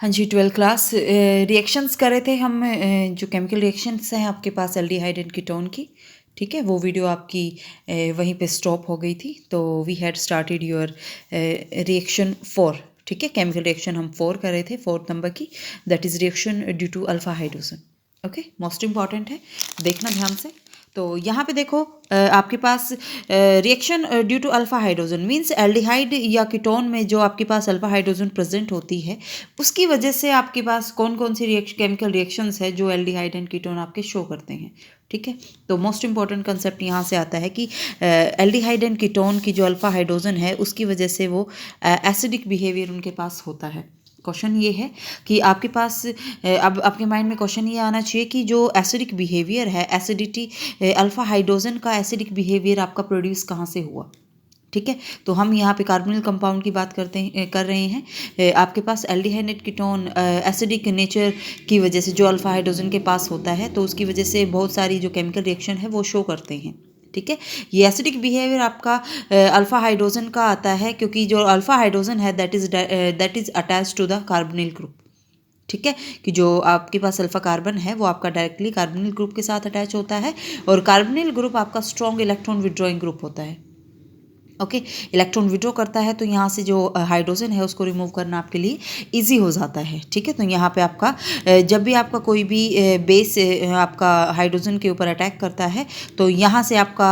हाँ जी, 12th class reactions कर रहे थे हम, जो केमिकल रिएक्शंस हैं आपके पास एल्डिहाइड एंड कीटोन की। ठीक है, वो वीडियो आपकी वहीं पे स्टॉप हो गई थी। तो we had started your reaction 4। ठीक है, केमिकल रिएक्शन हम 4 कर रहे थे, 4th नंबर की, that is reaction due to alpha hydrogen. Okay, most important है, देखना ध्यान से। तो यहाँ पे देखो आपके पास reaction due to alpha hydrogen means aldehyde या कीटोन में जो आपके पास अल्फा हाइड्रोजन प्रेजेंट होती है, उसकी वजह से आपके पास कौन कौन सी केमिकल रिएक्शंस है जो एल्डिहाइड एंड कीटोन आपके शो करते हैं। ठीक है, तो मोस्ट इंपॉर्टेंट कंसेप्ट यहाँ से आता है कि एल्डिहाइड एंड कीटोन की जो अल्फा हाइड्रोजन है उसकी वजह से वो एसिडिक बिहेवियर उनके पास होता है। क्वेश्चन ये है कि आपके पास अब आपके माइंड में क्वेश्चन ये आना चाहिए कि जो एसिडिक बिहेवियर है, एसिडिटी, अल्फा हाइड्रोजन का एसिडिक बिहेवियर आपका प्रोड्यूस कहाँ से हुआ। ठीक है, तो हम यहाँ पे कार्बोनिल कंपाउंड की बात कर रहे हैं। आपके पास एल्डिहाइड कीटोन एसिडिक नेचर की वजह से जो अल्फा हाइड्रोजन के पास होता है, तो उसकी वजह से बहुत सारी जो केमिकल रिएक्शन है वो शो करते हैं। ठीक है, ये एसिडिक बिहेवियर आपका अल्फा हाइड्रोजन का आता है, क्योंकि जो अल्फा हाइड्रोजन है that is attach to the carbonyl group. ठीक है, कि जो आपके पास अल्फा कार्बन है वो आपका डायरेक्टली कार्बोनिल ग्रुप के साथ अटैच होता है, और कार्बोनिल ग्रुप आपका स्ट्रॉन्ग इलेक्ट्रॉन विड्रॉइंग ग्रुप होता है। ओके, इलेक्ट्रॉन विड्रॉ करता है, तो यहाँ से जो हाइड्रोजन है उसको रिमूव करना आपके लिए इजी हो जाता है। ठीक है, तो यहाँ पे आपका जब भी आपका कोई भी बेस आपका हाइड्रोजन के ऊपर अटैक करता है, तो यहाँ से आपका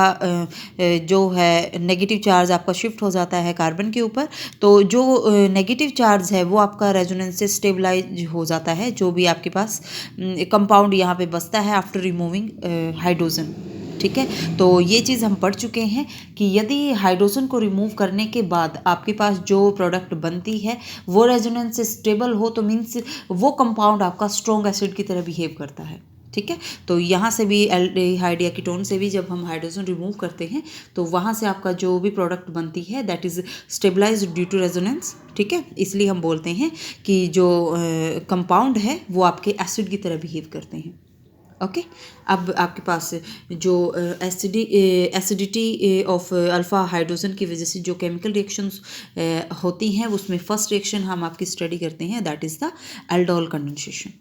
जो है नेगेटिव चार्ज आपका शिफ्ट हो जाता है कार्बन के ऊपर। तो जो नेगेटिव चार्ज है वो आपका रेजोनेंस से स्टेबलाइज हो जाता है, जो भी आपके पास कंपाउंड यहाँ पे बचता है आफ्टर रिमूविंग हाइड्रोजन। ठीक है, तो ये चीज़ हम पढ़ चुके हैं कि यदि हाइड्रोजन को रिमूव करने के बाद आपके पास जो प्रोडक्ट बनती है वो रेजोनेंस से स्टेबल हो, तो मीन्स वो कंपाउंड आपका स्ट्रॉन्ग एसिड की तरह बिहेव करता है। ठीक है, तो यहाँ से भी एल्डिहाइड या कीटोन से भी जब हम हाइड्रोजन रिमूव करते हैं तो वहाँ से आपका जो भी प्रोडक्ट बनती है that is stabilize due to resonance. ठीक है, इसलिए हम बोलते हैं कि जो कंपाउंड है वो आपके एसिड की तरह बिहेव करते हैं। ओके, अब आपके पास जो एसिडिटी ऑफ अल्फा हाइड्रोजन की वजह से जो केमिकल रिएक्शंस होती हैं, उसमें फर्स्ट रिएक्शन हम आपकी स्टडी करते हैं, that is the aldol condensation.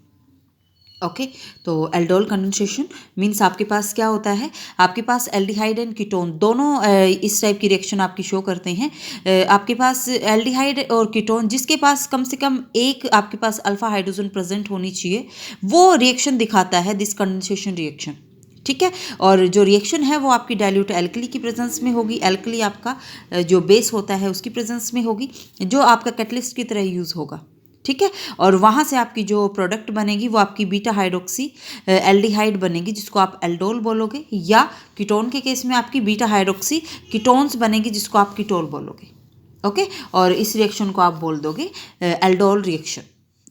Okay, तो एल्डोल कंडेंसेशन मीन्स आपके पास क्या होता है, आपके पास एल्डिहाइड एंड कीटोन दोनों इस टाइप की रिएक्शन आपकी शो करते हैं। आपके पास एल्डिहाइड और कीटोन जिसके पास कम से कम एक आपके पास अल्फा हाइड्रोजन प्रेजेंट होनी चाहिए, वो रिएक्शन दिखाता है दिस कंडेंसेशन रिएक्शन। ठीक है, और जो रिएक्शन है वो आपकी डाइल्यूट एल्कली की प्रेजेंस में होगी। एल्कली आपका जो बेस होता है उसकी प्रेजेंस में होगी, जो आपका कैटलिस्ट की तरह यूज़ होगा। ठीक है, और वहाँ से आपकी जो प्रोडक्ट बनेगी वो आपकी बीटा हाइड्रोक्सी एल्डिहाइड बनेगी, जिसको आप एल्डोल बोलोगे, या कीटोन के केस में आपकी बीटा हाइड्रोक्सी कीटोन्स बनेगी, जिसको आप कीटोल बोलोगे। ओके, और इस रिएक्शन को आप बोल दोगे एल्डोल रिएक्शन।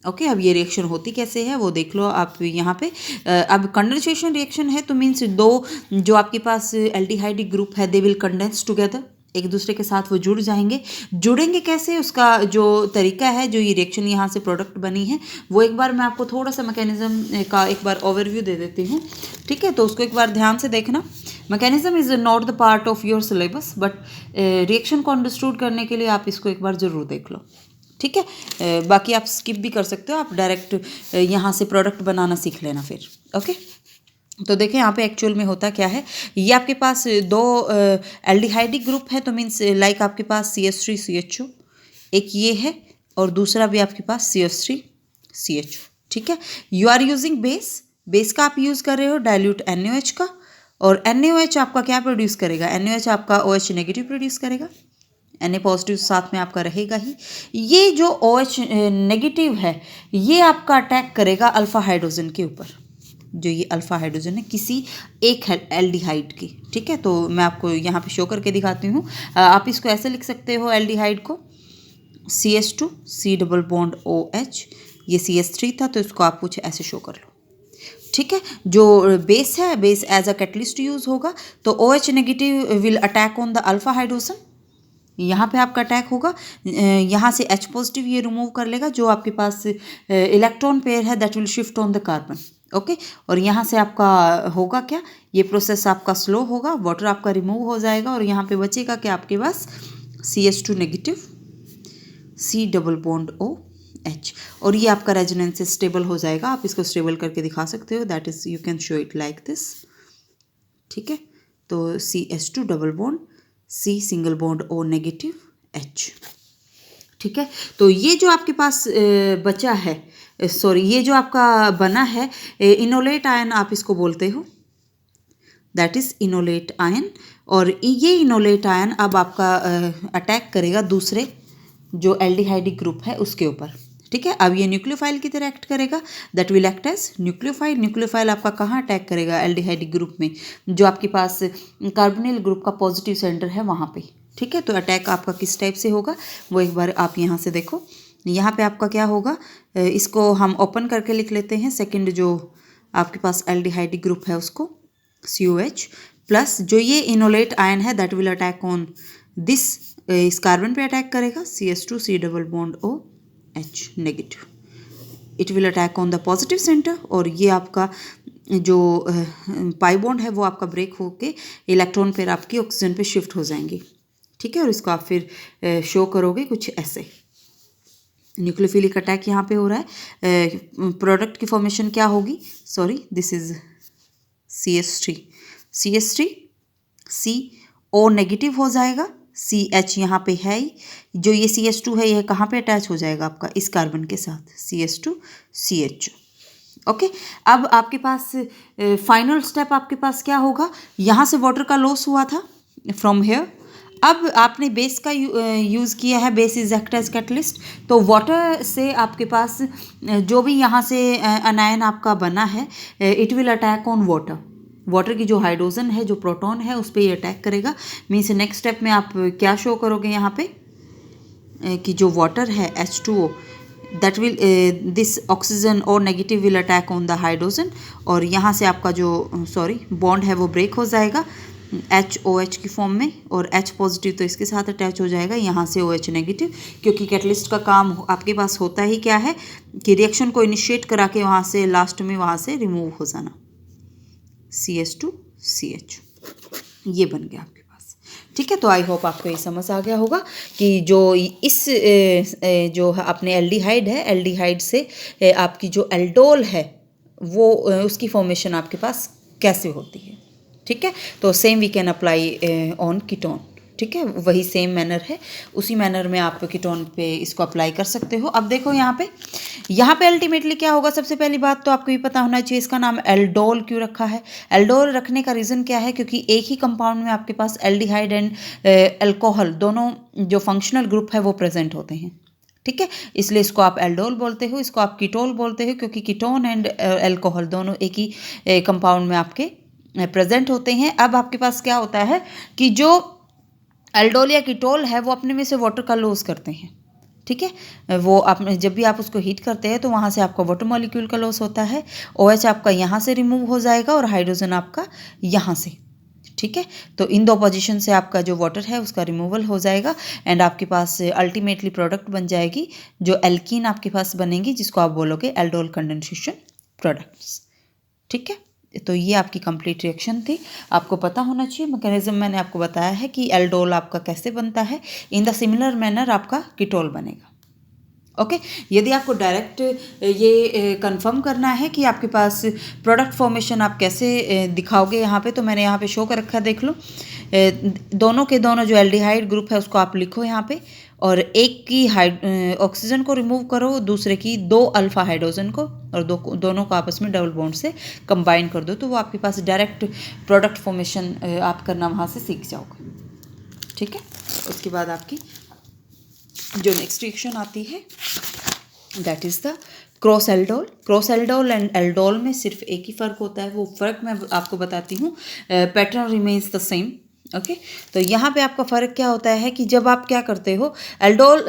ओके, अब ये रिएक्शन होती कैसे है वो देख लो आप यहाँ पे। अब कंडेंसेशन रिएक्शन है तो मीन्स दो जो आपके पास एल्डिहाइड ग्रुप है दे विल कंडेंस टुगेदर, एक दूसरे के साथ वो जुड़ जाएंगे। जुड़ेंगे कैसे, उसका जो तरीका है, जो ये रिएक्शन यहाँ से प्रोडक्ट बनी है, वो एक बार मैं आपको थोड़ा सा मैकेनिज्म का एक बार ओवरव्यू दे देती हूँ। ठीक है, तो उसको एक बार ध्यान से देखना। Mechanism is not the part of your syllabus, but reaction को अंडरस्टूड करने के लिए आप इसको एक बार ज़रूर देख लो। ठीक है, बाकी आप स्किप भी कर सकते हो, आप डायरेक्ट यहाँ से प्रोडक्ट बनाना सीख लेना फिर। ओके, तो देखें यहाँ पे एक्चुअल में होता क्या है। ये आपके पास दो एल्डिहाइडिक ग्रुप है, तो मीन्स लाइक आपके पास CH3 CHO एक ये है, और दूसरा भी आपके पास CH3 CHO। ठीक है, यू आर यूजिंग बेस का आप यूज़ कर रहे हो डाइल्यूट NaOH का, और NaOH आपका क्या प्रोड्यूस करेगा, NaOH आपका OH नेगेटिव प्रोड्यूस करेगा, Na पॉजिटिव साथ में आपका रहेगा ही। ये जो OH नेगेटिव है ये आपका अटैक करेगा अल्फा हाइड्रोजन के ऊपर, जो ये अल्फा हाइड्रोजन है किसी एक एल्डिहाइड की। ठीक है, तो मैं आपको यहाँ पे शो करके दिखाती हूँ। आप इसको ऐसे लिख सकते हो एल्डिहाइड को, CH2 C double bond OH, ये CH3 था तो इसको आप कुछ ऐसे शो कर लो। ठीक है, जो बेस है, base as a catalyst use होगा, तो OH negative will attack on the alpha hydrogen, यहाँ पे आपका अटैक होगा। यहाँ से H पॉजिटिव ये रिमूव कर लेगा, जो आपके पास इलेक्ट्रॉन पेयर है that will shift on the carbon. Okay, और यहाँ से आपका होगा क्या, ये प्रोसेस आपका स्लो होगा, वाटर आपका रिमूव हो जाएगा, और यहाँ पे बचेगा कि आपके पास CH2 negative C double bond O H, और ये आपका रेजोनेंस से स्टेबल हो जाएगा। आप इसको स्टेबल करके दिखा सकते हो, that is you can show it like this. ठीक है, तो CH2 double bond C single bond O negative H। ठीक है, तो ये जो आपके पास बचा है, सॉरी ये जो आपका बना है इनोलेट आयन आप इसको बोलते हो, दैट इज़ इनोलेट आयन। और ये इनोलेट आयन अब आपका अटैक करेगा दूसरे जो एल्डिहाइडिक ग्रुप है उसके ऊपर। ठीक है, अब ये न्यूक्लियोफाइल की तरह एक्ट करेगा, that will act as nucleophile. Nucleophile आपका कहाँ अटैक करेगा? एल्डिहाइडिक ग्रुप में, जो आपके पास कार्बोनिल ग्रुप का पॉजिटिव सेंटर है वहाँ पे। ठीक है, तो अटैक आपका किस टाइप से होगा वो एक बार आप यहाँ से देखो। यहाँ पे आपका क्या होगा, इसको हम ओपन करके लिख लेते हैं। सेकेंड जो आपके पास एल्डिहाइडिक ग्रुप है उसको COH प्लस, जो ये इनोलेट आयन है that will attack on this, इस कार्बन पे अटैक करेगा CH2 C double bond OH negative. It will attack on the positive centre, और ये आपका जो पाई बॉन्ड है वो आपका ब्रेक होके इलेक्ट्रॉन फिर आपकी ऑक्सीजन पे शिफ्ट हो जाएंगे। ठीक है, और इसको आप फिर शो करोगे कुछ ऐसे। न्यूक्लियोफिलिक अटैक यहाँ पे हो रहा है। प्रोडक्ट की फॉर्मेशन क्या होगी, sorry this is CH3 CO negative हो जाएगा, CH यहाँ पे है ही, जो ये CH2 है यह कहाँ पे अटैच हो जाएगा आपका इस कार्बन के साथ CH2 CH। ओके, अब आपके पास फाइनल स्टेप आपके पास क्या होगा, यहाँ से वाटर का लॉस हुआ था फ्रॉम हेयर, अब आपने बेस का यूज़ किया है, base is act as catalyst. तो वाटर से आपके पास जो भी यहाँ से अनायन आपका बना है, it will attack on water. Water की जो हाइड्रोजन है, जो प्रोटॉन है, उस पर ये अटैक करेगा। मीन्स नेक्स्ट स्टेप में आप क्या शो करोगे यहाँ पे कि जो वाटर है H2O that will this oxygen और negative will attack on the hydrogen, और यहाँ से आपका जो बॉन्ड है वो ब्रेक हो जाएगा HOH की फॉर्म में, और H पॉजिटिव तो इसके साथ अटैच हो जाएगा, यहाँ से OH नेगेटिव, क्योंकि कैटलिस्ट का काम आपके पास होता ही क्या है कि रिएक्शन को इनिशिएट करा के वहाँ से लास्ट में वहाँ से रिमूव हो जाना। CH2 CH ये बन गया आपके पास। ठीक है, तो आई होप आपको ये समझ आ गया होगा कि जो इस जो अपने एल्डिहाइड है, एल्डिहाइड से आपकी जो एल्डोल है वो उसकी फॉर्मेशन आपके पास कैसे होती है। ठीक है, तो same we can apply on ketone. ठीक है, वही सेम मैनर है, उसी मैनर में आप कीटोन पे इसको अप्लाई कर सकते हो। अब देखो यहाँ पे अल्टीमेटली क्या होगा, सबसे पहली बात तो आपको ये पता होना चाहिए इसका नाम एल्डोल क्यों रखा है। एल्डोल रखने का रीज़न क्या है, क्योंकि एक ही कंपाउंड में आपके पास एल्डिहाइड एंड अल्कोहल दोनों जो फंक्शनल ग्रुप है वो प्रेजेंट होते हैं। ठीक है, इसलिए इसको आप एल्डोल बोलते हो, इसको आप कीटोल बोलते हो, क्योंकि कीटोन एंड अल्कोहल दोनों एक ही कंपाउंड में आपके प्रेजेंट होते हैं। अब आपके पास क्या होता है कि जो एल्डोल या कीटोल है वो अपने में से वाटर का लॉस करते हैं। ठीक है, वो आपने जब भी आप उसको हीट करते हैं तो वहाँ से आपका वाटर मॉलिक्यूल का लॉस होता है, OH आपका यहाँ से रिमूव हो जाएगा और हाइड्रोजन आपका यहाँ से। ठीक है, तो इन दो पोजीशन से आपका जो वाटर है उसका रिमूवल हो जाएगा, एंड आपके पास अल्टीमेटली प्रोडक्ट बन जाएगी जो एल्कीन आपके पास बनेगी, जिसको आप बोलोगे एल्डोल कंडेंसेशन प्रोडक्ट्स। ठीक है, तो ये आपकी कंप्लीट रिएक्शन थी। आपको पता होना चाहिए मैकेनिज्म, मैंने आपको बताया है कि एल्डोल आपका कैसे बनता है, इन द सिमिलर मैनर आपका कीटोल बनेगा। ओके, यदि आपको डायरेक्ट ये कंफर्म करना है कि आपके पास प्रोडक्ट फॉर्मेशन आप कैसे दिखाओगे यहाँ पे, तो मैंने यहाँ पे शो कर रखा है, देख लो। दोनों के दोनों जो एल्डिहाइड ग्रुप है उसको आप लिखो यहाँ पे, और एक की ऑक्सीजन को रिमूव करो, दूसरे की 2 अल्फा हाइड्रोजन को, और दोनों को आपस में डबल बॉन्ड से कंबाइन कर दो, तो वो आपके पास डायरेक्ट प्रोडक्ट फॉर्मेशन आप करना वहाँ से सीख जाओगे। ठीक है, उसके बाद आपकी जो नेक्स्ट रिएक्शन आती है that is the cross aldol. Cross aldol and aldol में सिर्फ एक ही फ़र्क होता है, वो फ़र्क मैं आपको बताती हूँ। Pattern remains the same. Okay, तो यहाँ पे आपका फ़र्क क्या होता है कि जब आप क्या करते हो, एल्डोल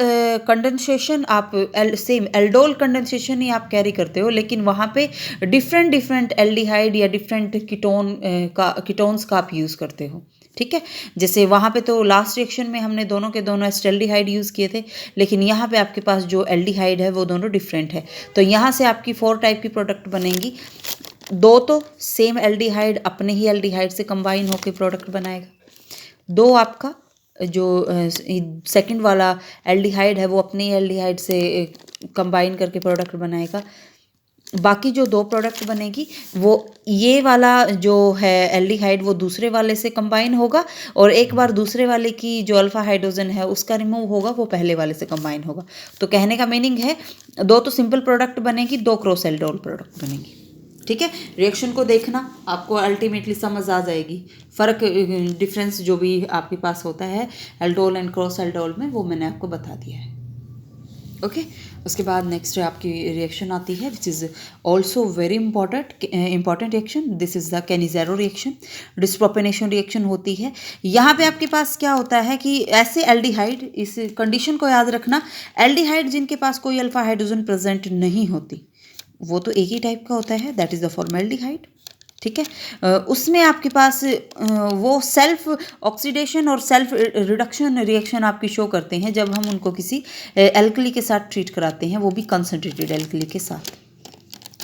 कंडेंसेशन आप सेम एल्डोल कंडेंसेशन ही आप कैरी करते हो, लेकिन वहाँ पे डिफरेंट एल्डिहाइड या डिफरेंट कीटोन्स का आप यूज़ करते हो। ठीक है, जैसे वहाँ पे तो लास्ट रिएक्शन में हमने दोनों के दोनों एस्टेल्डिहाइड यूज़ किए थे, लेकिन यहाँ पे आपके पास जो एल्डिहाइड है वो दोनों डिफरेंट है। तो यहाँ से आपकी 4 टाइप की प्रोडक्ट बनेंगी। 2 तो सेम एल्डिहाइड अपने ही एल्डिहाइड से कंबाइन होकर प्रोडक्ट बनाएगा, 2 आपका जो सेकंड वाला एल्डिहाइड है वो अपने एल्डिहाइड से कंबाइन करके प्रोडक्ट बनाएगा। बाकी जो 2 प्रोडक्ट बनेगी वो ये वाला जो है एल्डिहाइड वो दूसरे वाले से कंबाइन होगा, और एक बार दूसरे वाले की जो अल्फा हाइड्रोजन है उसका रिमूव होगा, वो पहले वाले से कंबाइन होगा। तो कहने का मीनिंग है 2 तो सिंपल प्रोडक्ट बनेगी, 2 क्रॉस एल्डोल प्रोडक्ट बनेगी। ठीक है, रिएक्शन को देखना, आपको अल्टीमेटली समझ आ जाएगी फ़र्क, डिफरेंस जो भी आपके पास होता है एल्डोल एंड क्रॉस एल्डोल में, वो मैंने आपको बता दिया है। ओके उसके बाद नेक्स्ट आपकी रिएक्शन आती है which is also very important reaction, this is the Cannizzaro reaction. Disproportionation reaction होती है। यहाँ पे आपके पास क्या होता है कि ऐसे एल्डिहाइड, इस कंडीशन को याद रखना, एल्डिहाइड जिनके पास कोई अल्फा हाइड्रोजन प्रेजेंट नहीं होती, वो तो एक ही टाइप का होता है, दैट इज़ द फॉर्मेल्डिहाइड। ठीक है, उसमें आपके पास वो सेल्फ ऑक्सीडेशन और सेल्फ रिडक्शन रिएक्शन आपकी शो करते हैं जब हम उनको किसी एल्कली के साथ ट्रीट कराते हैं, वो भी कंसनट्रेटेड एल्कली के साथ।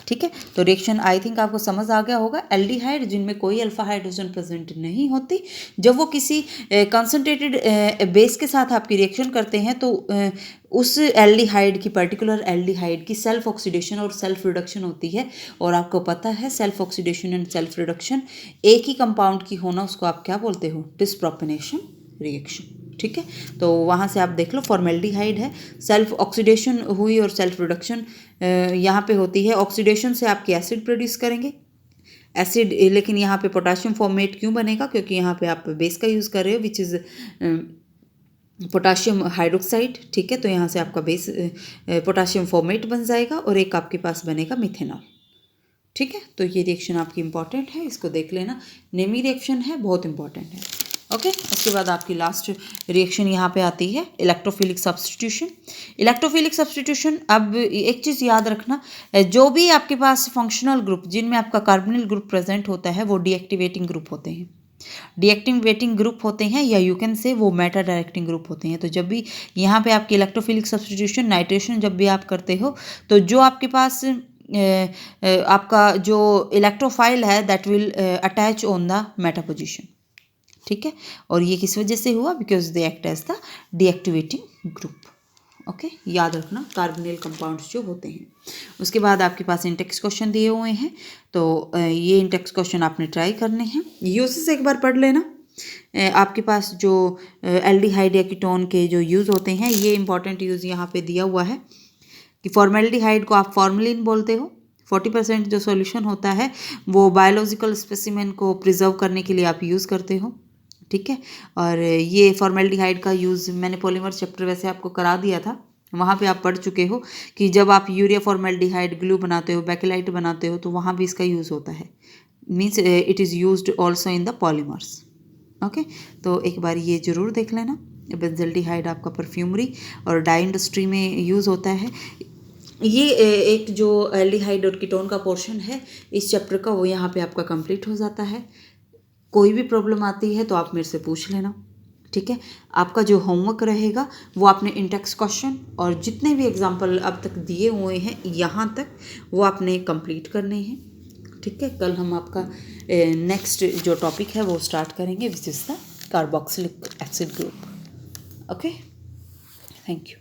ठीक है, तो रिएक्शन आई थिंक आपको समझ आ गया होगा। एल्डिहाइड जिनमें कोई अल्फा हाइड्रोजन प्रेजेंट नहीं होती, जब वो किसी कंसनट्रेटेड बेस के साथ आपकी रिएक्शन करते हैं तो उस एल्डिहाइड की, पर्टिकुलर एल्डिहाइड की सेल्फ ऑक्सीडेशन और सेल्फ रिडक्शन होती है। और आपको पता है self oxidation and self reduction एक ही कंपाउंड की होना, उसको आप क्या बोलते हो? डिस्प्रोपेनेशन रिएक्शन। ठीक है, तो वहाँ से आप देख लो, फॉर्मेल्डिहाइड है, सेल्फ ऑक्सीडेशन हुई और सेल्फ रिडक्शन यहाँ पे होती है। ऑक्सीडेशन से आपके एसिड प्रोड्यूस करेंगे, एसिड, लेकिन यहाँ पे पोटाशियम फॉर्मेट क्यों बनेगा? क्योंकि यहाँ पे आप बेस का यूज़ कर रहे हो विच इज़ पोटाशियम हाइड्रोक्साइड। ठीक है, तो यहाँ से आपका बेस पोटाशियम फॉर्मेट बन जाएगा और एक आपके पास बनेगा मिथेनॉल। ठीक है, तो ये रिएक्शन आपकी इंपॉर्टेंट है, इसको देख लेना। नेमी रिएक्शन है, बहुत इंपॉर्टेंट है। ओके उसके बाद आपकी लास्ट रिएक्शन यहाँ पे आती है इलेक्ट्रोफिलिक सब्स्टिट्यूशन। इलेक्ट्रोफिलिक सब्स्टिट्यूशन, अब एक चीज़ याद रखना, जो भी आपके पास फंक्शनल ग्रुप जिनमें आपका कार्बोनिल ग्रुप प्रेजेंट होता है वो डीएक्टिवेटिंग ग्रुप होते हैं। डीएक्टिवेटिंग ग्रुप होते हैं, या यू कैन से वो मेटा डायरेक्टिंग ग्रुप होते हैं। तो जब भी यहाँ पे आपकी इलेक्ट्रोफिलिक सब्स्टिट्यूशन, नाइट्रेशन जब भी आप करते हो, तो जो आपके पास आपका जो इलेक्ट्रोफाइल है that will attach on the meta position. ठीक है, और ये किस वजह से हुआ? Because they act as the deactivating group. Okay याद रखना कार्बोनिल कंपाउंड्स जो होते हैं। उसके बाद आपके पास इंटेक्स क्वेश्चन दिए हुए हैं, तो ये इंटेक्स क्वेश्चन आपने ट्राई करने हैं। यूजेस एक बार पढ़ लेना। आपके पास जो एल्डिहाइड या कीटोन के जो यूज़ होते हैं, ये इंपॉर्टेंट यूज़ यहाँ पे दिया हुआ है कि फॉर्मेल्डिहाइड को आप फॉर्मेलिन बोलते हो। 40% जो सॉल्यूशन होता है वो बायोलॉजिकल स्पेसिमेन को प्रिजर्व करने के लिए आप यूज़ करते हो। ठीक है, और ये फॉर्मेल्डिहाइड का यूज़ मैंने पॉलीमर चैप्टर वैसे आपको करा दिया था, वहाँ पे आप पढ़ चुके हो कि जब आप यूरिया फॉर्मेल्डिहाइड ग्लू बनाते हो, बेकेलाइट बनाते हो, तो वहाँ भी इसका यूज़ होता है। Means it is used also in the polymers. Okay, तो एक बार ये ज़रूर देख लेना। बेंजल्डिहाइड आपका परफ्यूमरी और डाई इंडस्ट्री में यूज़ होता है। ये एक जो एल्डिहाइड और कीटोन का पोर्शन है इस चैप्टर का, वो यहाँ पे आपका कंप्लीट हो जाता है। कोई भी प्रॉब्लम आती है तो आप मेरे से पूछ लेना। ठीक है, आपका जो होमवर्क रहेगा वो आपने इंटेक्स क्वेश्चन और जितने भी एग्जाम्पल अब तक दिए हुए हैं यहाँ तक, वो आपने कंप्लीट करने हैं। ठीक है, कल हम आपका नेक्स्ट जो टॉपिक है वो स्टार्ट करेंगे which is the carboxylic acid group. Okay, thank you.